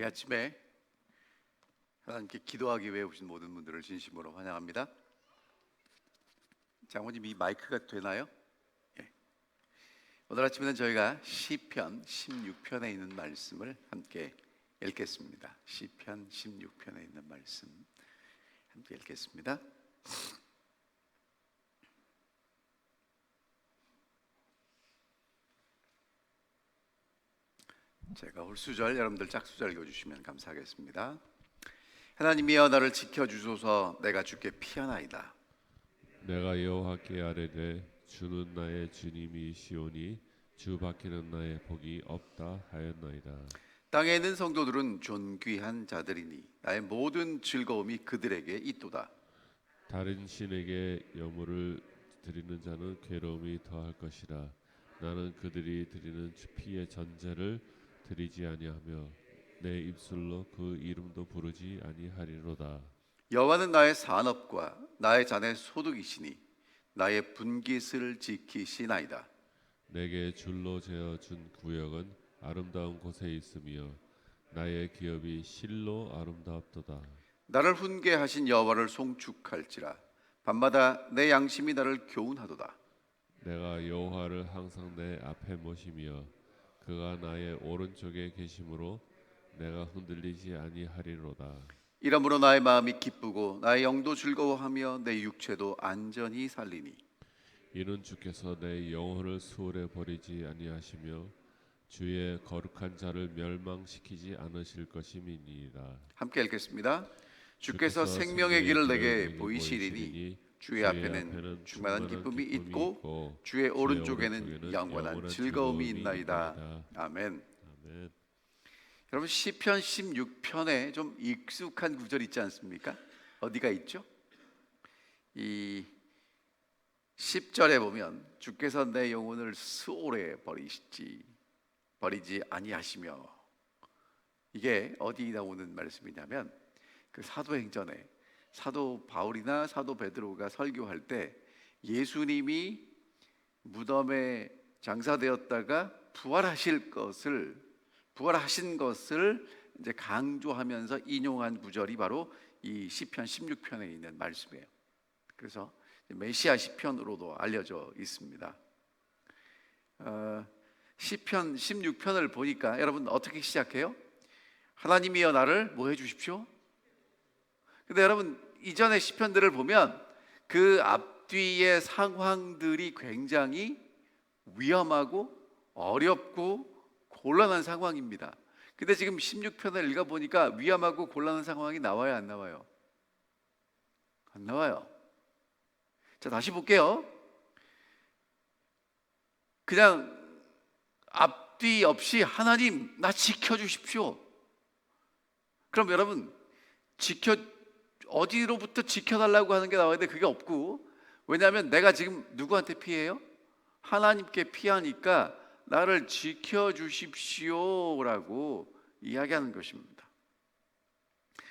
이 아침에 하나님께 기도하기 위해 오신 모든 분들을 진심으로 환영합니다. 장모님, 이 마이크가 되나요? 예. 오늘 아침에는 저희가 시편 16편에 있는 말씀을 함께 읽겠습니다. 시편 16편에 있는 말씀 함께 읽겠습니다. 제가 홀수절, 여러분들 짝수절 읽어주시면 감사하겠습니다. 하나님이여 나를 지켜주소서. 내가 주께 피하나이다. 내가 여호와께 아뢰되 주는 나의 주님이시오니 주 밖에는 나의 복이 없다 하였나이다. 땅에 있는 성도들은 존귀한 자들이니 나의 모든 즐거움이 그들에게 있도다. 다른 신에게 여물을 드리는 자는 괴로움이 더할 것이라. 나는 그들이 드리는 피의 전제를 드리지 아니하며 내 입술로 그 이름도 부르지 아니하리로다. 여호와는 나의 산업과 나의 잔의 소득이시니 나의 분깃을 지키시나이다. 내게 줄로 재어 준 구역은 아름다운 곳에 있으며 나의 기업이 실로 아름답도다. 나를 훈계하신 여호와를 송축할지라. 밤마다 내 양심이 나를 교훈하도다. 내가 여호와를 항상 내 앞에 모시며 그가 나의 오른쪽에 계심으로 내가 흔들리지 아니하리로다. 이러므로 나의 마음이 기쁘고 나의 영도 즐거워하며 내 육체도 안전히 살리니 이는 주께서 내 영혼을 수월에 버리지 아니하시며 주의 거룩한 자를 멸망시키지 않으실 것임이니이다. 함께 읽겠습니다. 주께서 생명의 길을 내게 보이시리니 주의 앞에는 충만한 기쁨이 있고 주의 오른쪽에는 영원한 즐거움이 있나이다. 아멘. 아멘. 여러분, 시편 16편에 좀 익숙한 구절 있지 않습니까? 어디가 있죠? 이 10절에 보면 주께서 내 영혼을 수월에 버리지 아니하시며, 이게 어디 나오는 말씀이냐면 그 사도행전에 사도 바울이나 사도 베드로가 설교할 때 예수님이 무덤에 장사되었다가 부활하신 것을 이제 강조하면서 인용한 구절이 바로 이 시편 16편에 있는 말씀이에요. 그래서 메시아 시편으로도 알려져 있습니다. 시편 16편을 보니까 여러분 어떻게 시작해요? 하나님이여 나를 뭐 해주십시오? 근데 여러분, 이전의 시편들을 보면 그 앞뒤의 상황들이 굉장히 위험하고 어렵고 곤란한 상황입니다. 근데 지금 16편을 읽어보니까 위험하고 곤란한 상황이 나와요, 안 나와요? 안 나와요. 자, 다시 볼게요. 그냥 앞뒤 없이 하나님 나 지켜주십시오. 그럼 여러분, 어디로부터 지켜달라고 하는 게 나와야 돼? 그게 없고, 왜냐하면 내가 지금 누구한테 피해요? 하나님께 피하니까 나를 지켜주십시오라고 이야기하는 것입니다.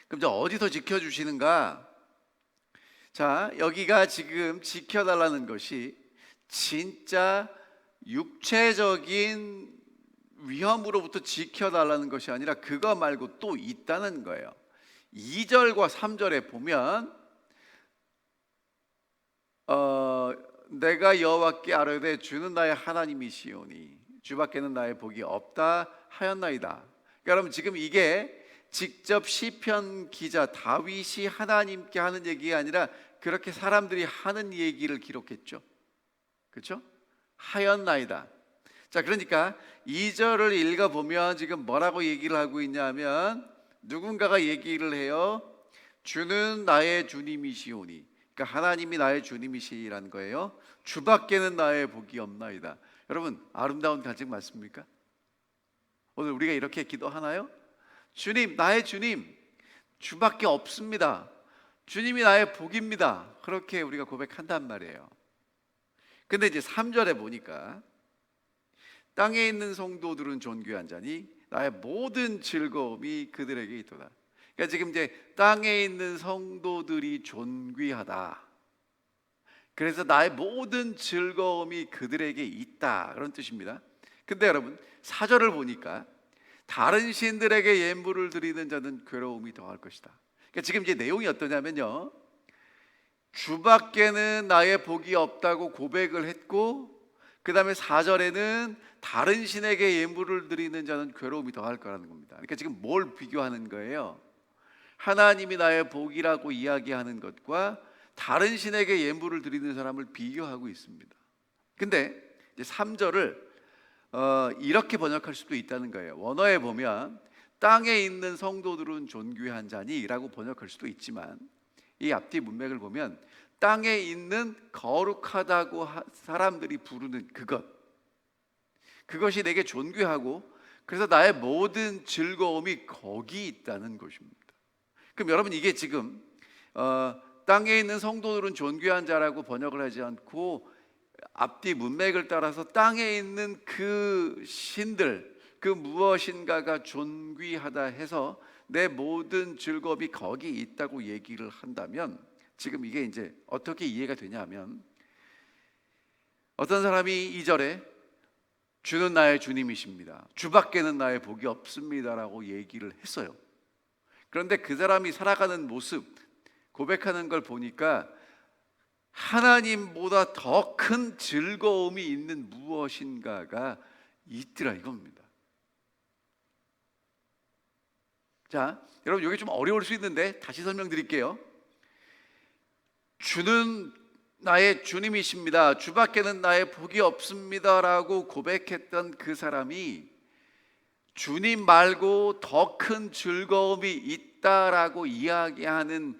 그럼 이제 어디서 지켜주시는가? 자, 여기가 지금 지켜달라는 것이 진짜 육체적인 위험으로부터 지켜달라는 것이 아니라 그거 말고 또 있다는 거예요. 2절과 3절에 보면 내가 여호와께 아뢰되 주는 나의 하나님이시오니 주 밖에는 나의 복이 없다 하였나이다. 그러니까 여러분, 지금 이게 직접 시편 기자 다윗이 하나님께 하는 얘기가 아니라 그렇게 사람들이 하는 얘기를 기록했죠. 그렇죠? 하였나이다. 자, 그러니까 2절을 읽어보면 지금 뭐라고 얘기를 하고 있냐면 누군가가 얘기를 해요. 주는 나의 주님이시오니, 그러니까 하나님이 나의 주님이시라는 거예요. 주 밖에는 나의 복이 없나이다. 여러분, 아름다운 간증 맞습니까? 오늘 우리가 이렇게 기도하나요? 주님, 나의 주님, 주밖에 없습니다. 주님이 나의 복입니다. 그렇게 우리가 고백한단 말이에요. 근데 이제 3절에 보니까 땅에 있는 성도들은 존귀한 자니 나의 모든 즐거움이 그들에게 있도다. 그러니까 지금 이제 땅에 있는 성도들이 존귀하다. 그래서 나의 모든 즐거움이 그들에게 있다, 그런 뜻입니다. 근데 여러분, 4절을 보니까 다른 신들에게 예물을 드리는 자는 괴로움이 더할 것이다. 그러니까 지금 이제 내용이 어떠냐면요, 주밖에는 나의 복이 없다고 고백을 했고, 그 다음에 4절에는 다른 신에게 예물을 드리는 자는 괴로움이 더할 거라는 겁니다. 그러니까 지금 뭘 비교하는 거예요? 하나님이 나의 복이라고 이야기하는 것과 다른 신에게 예물을 드리는 사람을 비교하고 있습니다. 근데 이제 3절을 이렇게 번역할 수도 있다는 거예요. 원어에 보면 땅에 있는 성도들은 존귀한 자니 라고 번역할 수도 있지만, 이 앞뒤 문맥을 보면 땅에 있는 거룩하다고 사람들이 부르는 그것이 내게 존귀하고, 그래서 나의 모든 즐거움이 거기 있다는 것입니다. 그럼 여러분, 이게 지금 땅에 있는 성도들은 존귀한 자라고 번역을 하지 않고 앞뒤 문맥을 따라서 땅에 있는 그 신들, 그 무엇인가가 존귀하다 해서 내 모든 즐거움이 거기 있다고 얘기를 한다면, 지금 이게 이제 어떻게 이해가 되냐면, 어떤 사람이 2절에 주는 나의 주님이십니다, 주밖에는 나의 복이 없습니다라고 얘기를 했어요. 그런데 그 사람이 살아가는 모습, 고백하는 걸 보니까 하나님보다 더 큰 즐거움이 있는 무엇인가가 있더라 이겁니다. 자, 여러분, 이게 좀 어려울 수 있는데 다시 설명드릴게요. 주는 나의 주님이십니다, 주밖에는 나의 복이 없습니다라고 고백했던 그 사람이 주님 말고 더 큰 즐거움이 있다라고 이야기하는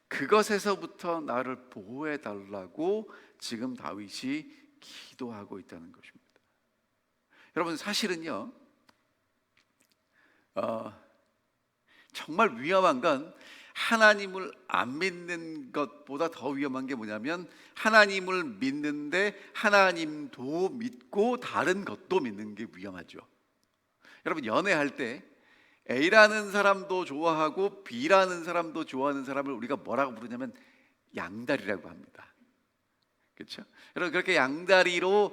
그것에서부터 나를 보호해 달라고 지금 다윗이 기도하고 있다는 것입니다. 여러분, 사실은요, 정말 위험한 건 하나님을 안 믿는 것보다 더 위험한 게 뭐냐면, 하나님을 믿는데 하나님도 믿고 다른 것도 믿는 게 위험하죠. 여러분, 연애할 때 A라는 사람도 좋아하고 B라는 사람도 좋아하는 사람을 우리가 뭐라고 부르냐면 양다리라고 합니다. 그렇죠? 여러분, 그렇게 양다리에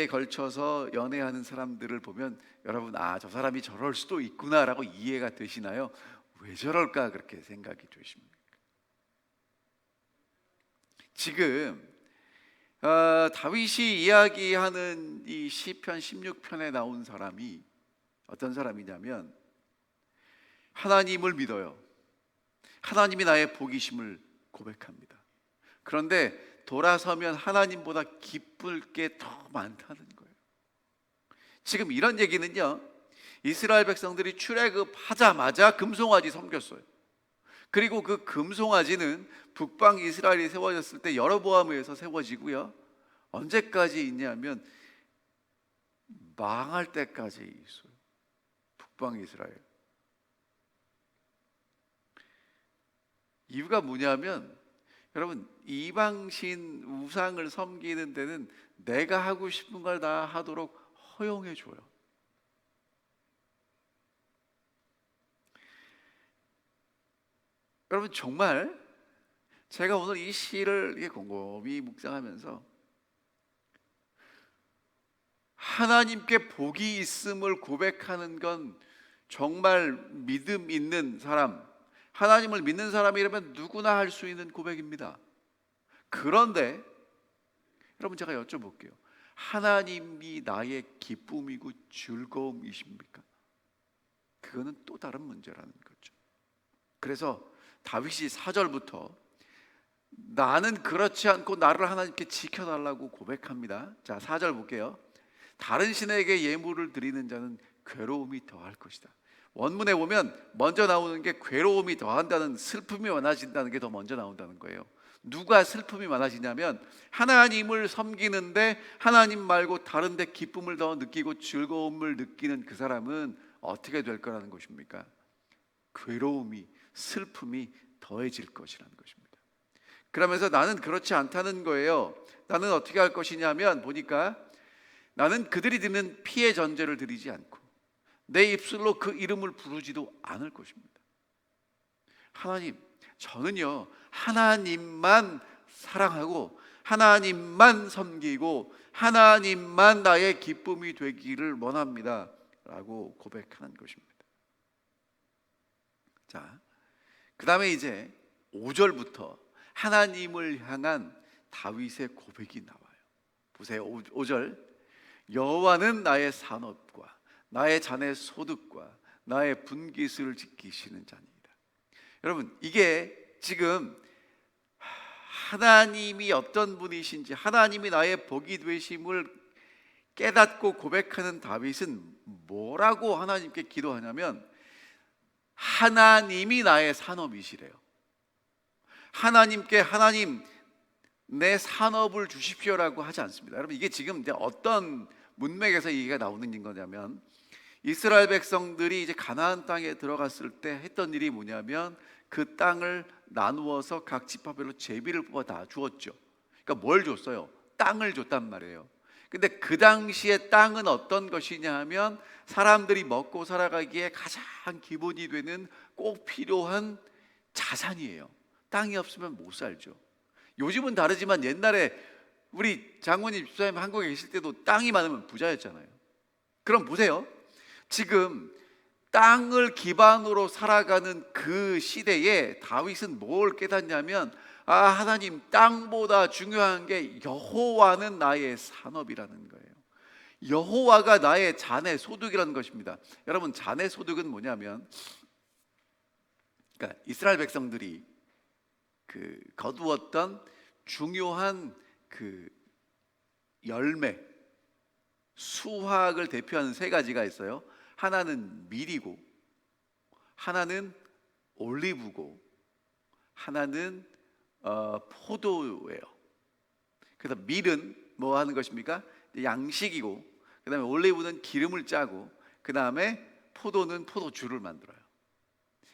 걸쳐서 연애하는 사람들을 보면 여러분, 저 사람이 저럴 수도 있구나라고 이해가 되시나요? 왜 저럴까 그렇게 생각이 되십니까? 지금 다윗이 이야기하는 이 시편 16편에 나온 사람이 어떤 사람이냐면, 하나님을 믿어요. 하나님이 나의 복이심을 고백합니다. 그런데 돌아서면 하나님보다 기쁠 게 더 많다는 거예요. 지금 이런 얘기는요, 이스라엘 백성들이 출애굽하자마자 금송아지 섬겼어요. 그리고 그 금송아지는 북방 이스라엘이 세워졌을 때 여로보암에 의해서 세워지고요, 언제까지 있냐면 망할 때까지 있어요. 북방 이스라엘. 이유가 뭐냐면, 여러분, 이방신 우상을 섬기는 데는 내가 하고 싶은 걸 다 하도록 허용해 줘요. 여러분, 정말 제가 오늘 이 시를 곰곰이 묵상하면서 하나님께 복이 있음을 고백하는 건 정말 믿음 있는 사람, 하나님을 믿는 사람이라면 누구나 할 수 있는 고백입니다. 그런데 여러분, 제가 여쭤볼게요. 하나님이 나의 기쁨이고 즐거움이십니까? 그거는 또 다른 문제라는 거죠. 그래서 다윗이 4절부터 나는 그렇지 않고 나를 하나님께 지켜달라고 고백합니다. 자, 4절 볼게요. 다른 신에게 예물을 드리는 자는 괴로움이 더할 것이다. 원문에 보면 먼저 나오는 게 괴로움이 더한다는, 슬픔이 많아진다는 게 더 먼저 나온다는 거예요. 누가 슬픔이 많아지냐면, 하나님을 섬기는데 하나님 말고 다른 데 기쁨을 더 느끼고 즐거움을 느끼는 그 사람은 어떻게 될 거라는 것입니까? 괴로움이, 슬픔이 더해질 것이라는 것입니다. 그러면서 나는 그렇지 않다는 거예요. 나는 어떻게 할 것이냐면, 보니까 나는 그들이 드는 피의 전제를 드리지 않고 내 입술로 그 이름을 부르지도 않을 것입니다. 하나님, 저는요 하나님만 사랑하고 하나님만 섬기고 하나님만 나의 기쁨이 되기를 원합니다 라고 고백하는 것입니다. 자, 그 다음에 이제 5절부터 하나님을 향한 다윗의 고백이 나와요. 보세요. 5절, 여호와는 나의 산업과 나의 잔의 소득과 나의 분깃을 지키시는 자니이다. 여러분, 이게 지금 하나님이 어떤 분이신지, 하나님이 나의 복이 되심을 깨닫고 고백하는 다윗은 뭐라고 하나님께 기도하냐면 하나님이 나의 산업이시래요. 하나님께 하나님 내 산업을 주십시오라고 하지 않습니다. 여러분, 이게 지금 이제 어떤 문맥에서 얘기가 나오는 거냐면 이스라엘 백성들이 이제 가나안 땅에 들어갔을 때 했던 일이 뭐냐면 그 땅을 나누어서 각 지파별로 제비를 뽑아 다 주었죠. 그러니까 뭘 줬어요? 땅을 줬단 말이에요. 근데 그 당시에 땅은 어떤 것이냐 하면 사람들이 먹고 살아가기에 가장 기본이 되는 꼭 필요한 자산이에요. 땅이 없으면 못 살죠. 요즘은 다르지만 옛날에 우리 장모님 집사님 한국에 계실 때도 땅이 많으면 부자였잖아요. 그럼 보세요. 지금 땅을 기반으로 살아가는 그 시대에 다윗은 뭘 깨닫냐면 하나님, 땅보다 중요한 게 여호와는 나의 산업이라는 거예요. 여호와가 나의 잔의 소득이라는 것입니다. 여러분, 잔의 소득은 뭐냐면 그러니까 이스라엘 백성들이 그 거두었던 중요한 그 열매, 수확을 대표하는 세 가지가 있어요. 하나는 밀이고, 하나는 올리브고, 하나는 포도예요. 그래서 밀은 뭐 하는 것입니까? 양식이고, 그 다음에 올리브는 기름을 짜고, 그 다음에 포도는 포도주를 만들어요.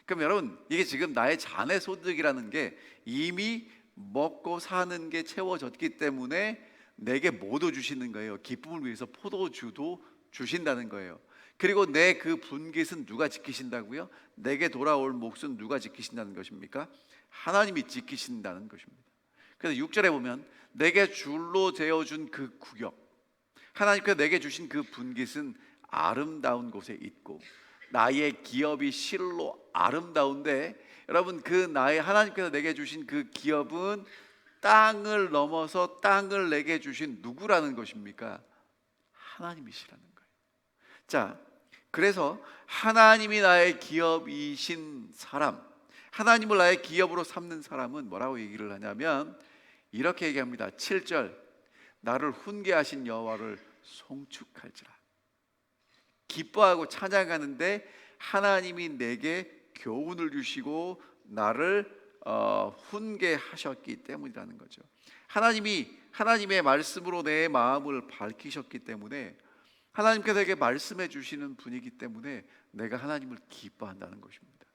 그럼 여러분, 이게 지금 나의 잔의 소득이라는 게 이미 먹고 사는 게 채워졌기 때문에 내게 뭐도 주시는 거예요? 기쁨을 위해서 포도주도 주신다는 거예요. 그리고 내 그 분깃은 누가 지키신다고요? 내게 돌아올 몫은 누가 지키신다는 것입니까? 하나님이 지키신다는 것입니다. 그래서 6절에 보면 내게 줄로 재어준 그 구역, 하나님께서 내게 주신 그 분깃은 아름다운 곳에 있고 나의 기업이 실로 아름다운데, 여러분, 그 나의 하나님께서 내게 주신 그 기업은 땅을 넘어서 땅을 내게 주신 누구라는 것입니까? 하나님이시라는 거예요. 자, 그래서 하나님이 나의 기업이신 사람, 하나님을 나의 기업으로 삼는 사람은 뭐라고 얘기를 하냐면 이렇게 얘기합니다. 7절, 나를 훈계하신 여호와를 송축할지라. 기뻐하고 찬양하는데 하나님이 내게 교훈을 주시고 나를 훈계하셨기 때문이라는 거죠. 하나님이 하나님의 말씀으로 내 마음을 밝히셨기 때문에, 하나님께서 내게 말씀해 주시는 분이기 때문에 내가 하나님을 기뻐한다는 것입니다.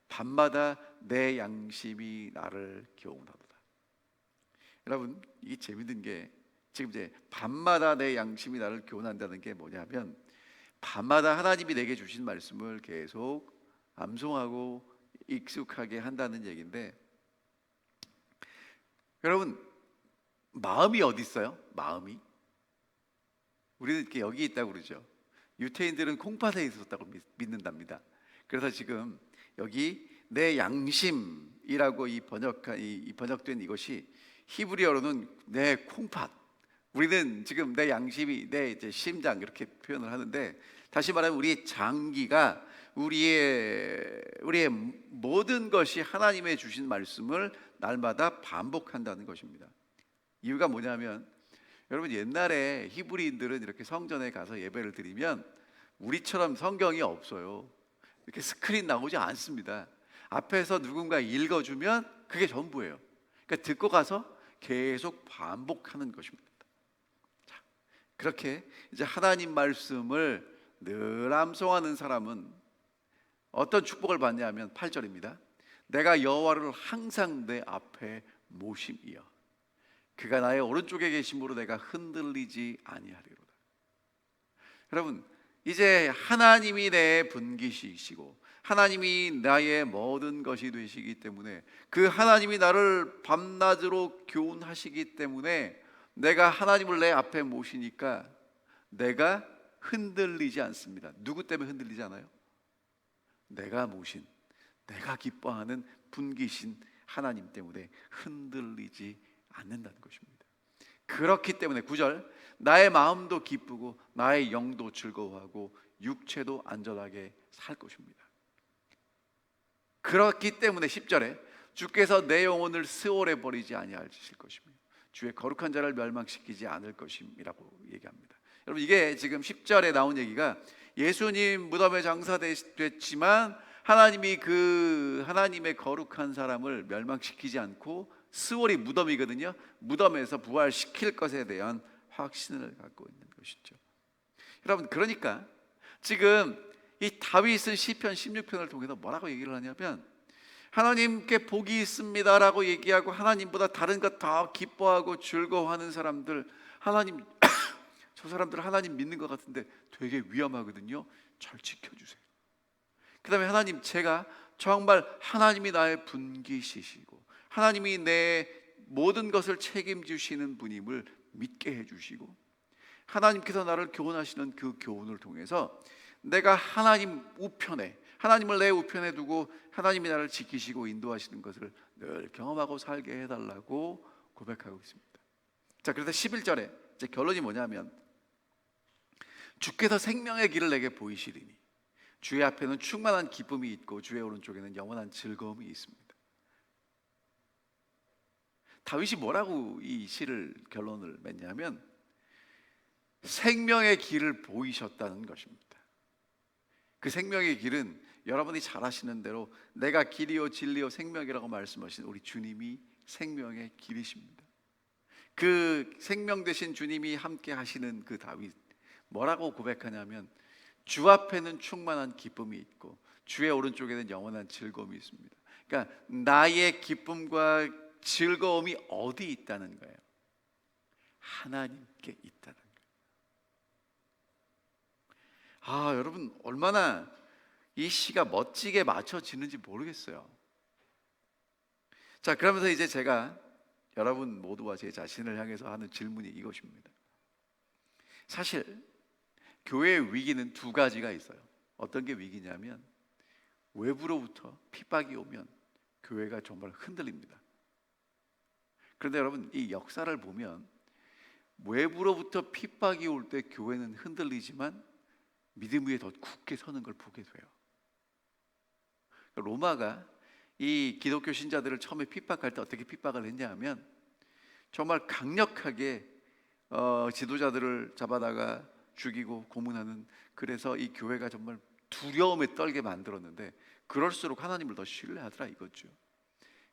밤마다 내 양심이 나를 교훈하도다. 여러분, 이게 재밌는 게 지금 이제 밤마다 내 양심이 나를 교훈한다는 게 뭐냐면 밤마다 하나님이 내게 주신 말씀을 계속 암송하고 익숙하게 한다는 얘기인데, 여러분, 마음이 어디 있어요? 마음이? 우리는 이렇게 여기 있다고 그러죠. 유태인들은 콩팥에 있었다고 믿는답니다. 그래서 지금 여기 내 양심이라고 이 번역된 이것이 히브리어로는 내 콩팥. 우리는 지금 내 양심이 내 이제 심장 이렇게 표현을 하는데, 다시 말하면 우리의 장기가 우리의 모든 것이 하나님의 주신 말씀을 날마다 반복한다는 것입니다. 이유가 뭐냐면 여러분, 옛날에 히브리인들은 이렇게 성전에 가서 예배를 드리면 우리처럼 성경이 없어요. 이렇게 스크린 나오지 않습니다. 앞에서 누군가 읽어주면 그게 전부예요. 그러니까 듣고 가서 계속 반복하는 것입니다. 자, 그렇게 이제 하나님 말씀을 늘 암송하는 사람은 어떤 축복을 받냐면 8절입니다. 내가 여호와를 항상 내 앞에 모심이여 그가 나의 오른쪽에 계심으로 내가 흔들리지 아니하리로다. 여러분, 이제 하나님이 내 분기시이시고 하나님이 나의 모든 것이 되시기 때문에, 그 하나님이 나를 밤낮으로 교훈하시기 때문에 내가 하나님을 내 앞에 모시니까 내가 흔들리지 않습니다. 누구 때문에 흔들리지 않아요? 내가 모신, 내가 기뻐하는 분기신 하나님 때문에 흔들리지 않는다는 것입니다. 그렇기 때문에 9절, 나의 마음도 기쁘고 나의 영도 즐거워하고 육체도 안전하게 살 것입니다. 그렇기 때문에 10절에 주께서 내 영혼을 스올에 버리지 아니하실 것이며 주의 거룩한 자를 멸망시키지 않을 것임이라고 얘기합니다. 여러분, 이게 지금 10절에 나온 얘기가 예수님 무덤에 장사됐지만 하나님이 그 하나님의 거룩한 사람을 멸망시키지 않고, 스올이 무덤이거든요. 무덤에서 부활시킬 것에 대한 확신을 갖고 있는 것이죠. 여러분, 그러니까 지금 이 다윗은 시편 16편을 통해서 뭐라고 얘기를 하냐면, 하나님께 복이 있습니다라고 얘기하고 하나님보다 다른 것 다 기뻐하고 즐거워하는 사람들, 하나님 저 사람들 하나님 믿는 것 같은데 되게 위험하거든요. 잘 지켜주세요. 그 다음에 하나님, 제가 정말 하나님이 나의 분기시시고 하나님이 내 모든 것을 책임지시는 분임을 믿게 해주시고, 하나님께서 나를 교훈하시는 그 교훈을 통해서 내가 하나님 우편에, 하나님을 내 우편에 두고 하나님이 나를 지키시고 인도하시는 것을 늘 경험하고 살게 해달라고 고백하고 있습니다. 자, 그래서 11절에 이제 결론이 뭐냐면, 주께서 생명의 길을 내게 보이시리니 주의 앞에는 충만한 기쁨이 있고 주의 오른쪽에는 영원한 즐거움이 있습니다. 다윗이 뭐라고 이 시를 결론을 맺냐면, 생명의 길을 보이셨다는 것입니다. 그 생명의 길은 여러분이 잘 아시는 대로 내가 길이요 진리요 생명이라고 말씀하신 우리 주님이 생명의 길이십니다. 그 생명 되신 주님이 함께 하시는 그 다윗, 뭐라고 고백하냐면, 주 앞에는 충만한 기쁨이 있고 주의 오른쪽에는 영원한 즐거움이 있습니다. 그러니까 나의 기쁨과 즐거움이 어디 있다는 거예요? 하나님께 있다는 거예요. 여러분, 얼마나 이 시가 멋지게 맞춰지는지 모르겠어요. 자, 그러면서 이제 제가 여러분 모두와 제 자신을 향해서 하는 질문이 이것입니다. 사실 교회의 위기는 두 가지가 있어요. 어떤 게 위기냐면, 외부로부터 핍박이 오면 교회가 정말 흔들립니다. 그런데 여러분, 이 역사를 보면 외부로부터 핍박이 올 때 교회는 흔들리지만 믿음 위에 더 굳게 서는 걸 보게 돼요. 로마가 이 기독교 신자들을 처음에 핍박할 때 어떻게 핍박을 했냐 하면, 정말 강력하게 지도자들을 잡아다가 죽이고 고문하는, 그래서 이 교회가 정말 두려움에 떨게 만들었는데, 그럴수록 하나님을 더 신뢰하더라 이거죠.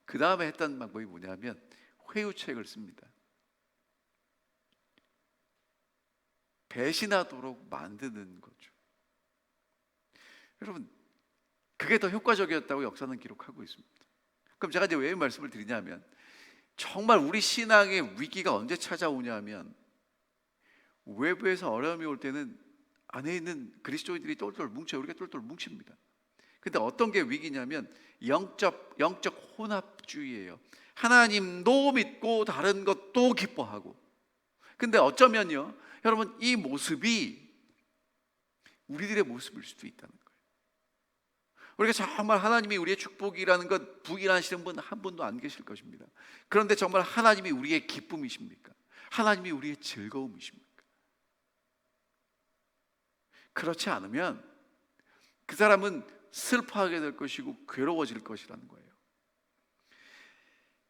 그 다음에 했던 방법이 뭐냐면 회유책을 씁니다. 배신하도록 만드는 거죠. 여러분, 그게 더 효과적이었다고 역사는 기록하고 있습니다. 그럼 제가 이제 왜 말씀을 드리냐면, 정말 우리 신앙의 위기가 언제 찾아오냐면, 외부에서 어려움이 올 때는 안에 있는 그리스도인들이 똘똘 뭉쳐요. 우리가 똘똘 뭉칩니다. 근데 어떤 게 위기냐면 영적 혼합주의예요. 하나님도 믿고 다른 것도 기뻐하고. 근데 어쩌면요, 여러분, 이 모습이 우리들의 모습일 수도 있다는 거예요. 우리가 정말 하나님이 우리의 축복이라는 것 부인하시는 분 한 분도 안 계실 것입니다. 그런데 정말 하나님이 우리의 기쁨이십니까? 하나님이 우리의 즐거움이십니까? 그렇지 않으면 그 사람은 슬퍼하게 될 것이고 괴로워질 것이라는 거예요.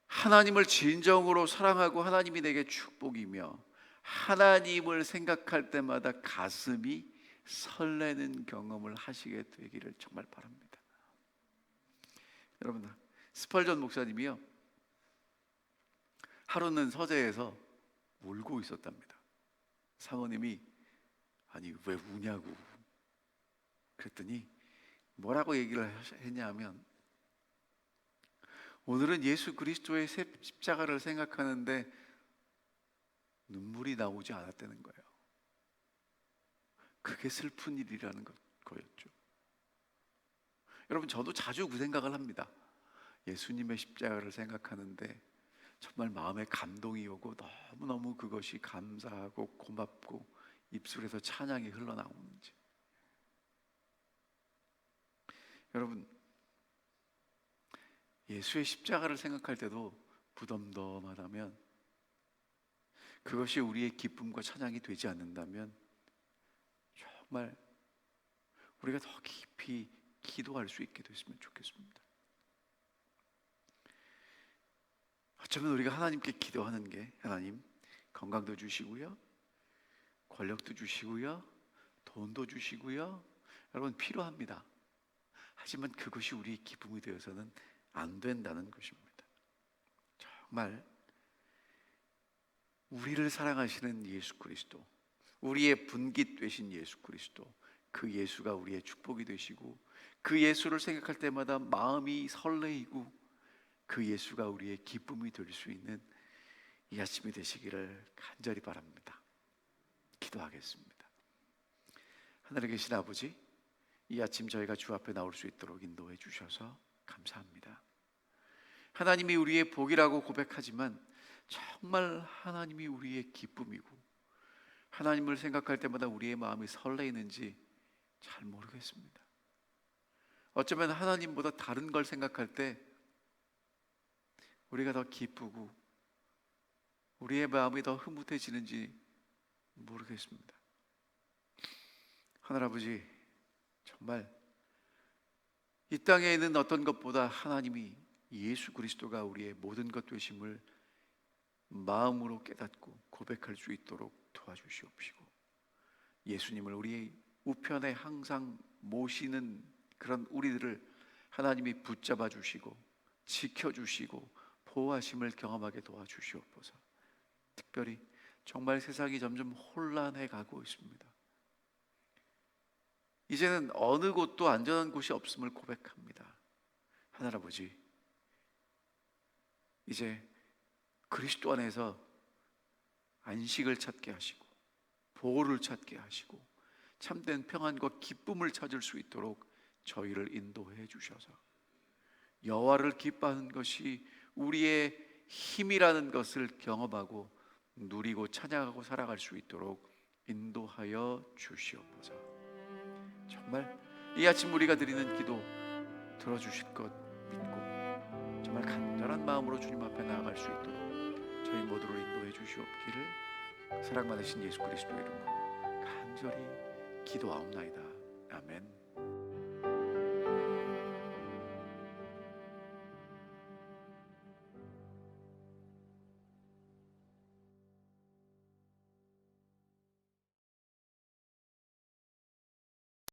하나님을 진정으로 사랑하고 하나님이 내게 축복이며 하나님을 생각할 때마다 가슴이 설레는 경험을 하시게 되기를 정말 바랍니다. 여러분, 스펄전 목사님이요, 하루는 서재에서 울고 있었답니다. 사모님이 아니 왜 우냐고 그랬더니 뭐라고 얘기를 했냐면, 오늘은 예수 그리스도의 십자가를 생각하는데 눈물이 나오지 않았다는 거예요. 그게 슬픈 일이라는 거였죠. 여러분, 저도 자주 그 생각을 합니다. 예수님의 십자가를 생각하는데 정말 마음에 감동이 오고 너무너무 그것이 감사하고 고맙고 입술에서 찬양이 흘러나오는지. 여러분, 예수의 십자가를 생각할 때도 부덤덤하다면, 그것이 우리의 기쁨과 찬양이 되지 않는다면 정말 우리가 더 깊이 기도할 수 있게 됐으면 좋겠습니다. 어쩌면 우리가 하나님께 기도하는 게, 하나님 건강도 주시고요, 권력도 주시고요, 돈도 주시고요, 여러분 필요합니다. 하지만 그것이 우리의 기쁨이 되어서는 안 된다는 것입니다. 정말 우리를 사랑하시는 예수 그리스도, 우리의 분깃 되신 예수 그리스도, 그 예수가 우리의 축복이 되시고, 그 예수를 생각할 때마다 마음이 설레이고, 그 예수가 우리의 기쁨이 될 수 있는 이 아침이 되시기를 간절히 바랍니다. 기도하겠습니다. 하늘에 계신 아버지, 이 아침 저희가 주 앞에 나올 수 있도록 인도해 주셔서 감사합니다. 하나님이 우리의 복이라고 고백하지만 정말 하나님이 우리의 기쁨이고, 하나님을 생각할 때마다 우리의 마음이 설레이는지 잘 모르겠습니다. 어쩌면 하나님보다 다른 걸 생각할 때 우리가 더 기쁘고 우리의 마음이 더 흐뭇해지는지 모르겠습니다. 하늘아버지, 정말 이 땅에 있는 어떤 것보다 하나님이, 예수 그리스도가 우리의 모든 것 되심을 마음으로 깨닫고 고백할 수 있도록 도와주시옵시고, 예수님을 우리의 우편에 항상 모시는 그런 우리들을 하나님이 붙잡아 주시고 지켜주시고 보호하심을 경험하게 도와주시옵소서. 특별히 정말 세상이 점점 혼란해 가고 있습니다. 이제는 어느 곳도 안전한 곳이 없음을 고백합니다. 하늘아버지, 이제 그리스도 안에서 안식을 찾게 하시고 보호를 찾게 하시고 참된 평안과 기쁨을 찾을 수 있도록 저희를 인도해 주셔서, 여호와를 기뻐하는 것이 우리의 힘이라는 것을 경험하고 누리고 찬양하고 살아갈 수 있도록 인도하여 주시옵소서. 정말 이 아침 우리가 드리는 기도 들어주실 것 믿고 정말 간절한 마음으로 주님 앞에 나아갈 수 있도록 저희 모두를 인도해 주시옵기를 사랑 많으신 예수 그리스도의 이름으로 간절히 기도하옵나이다. 아멘.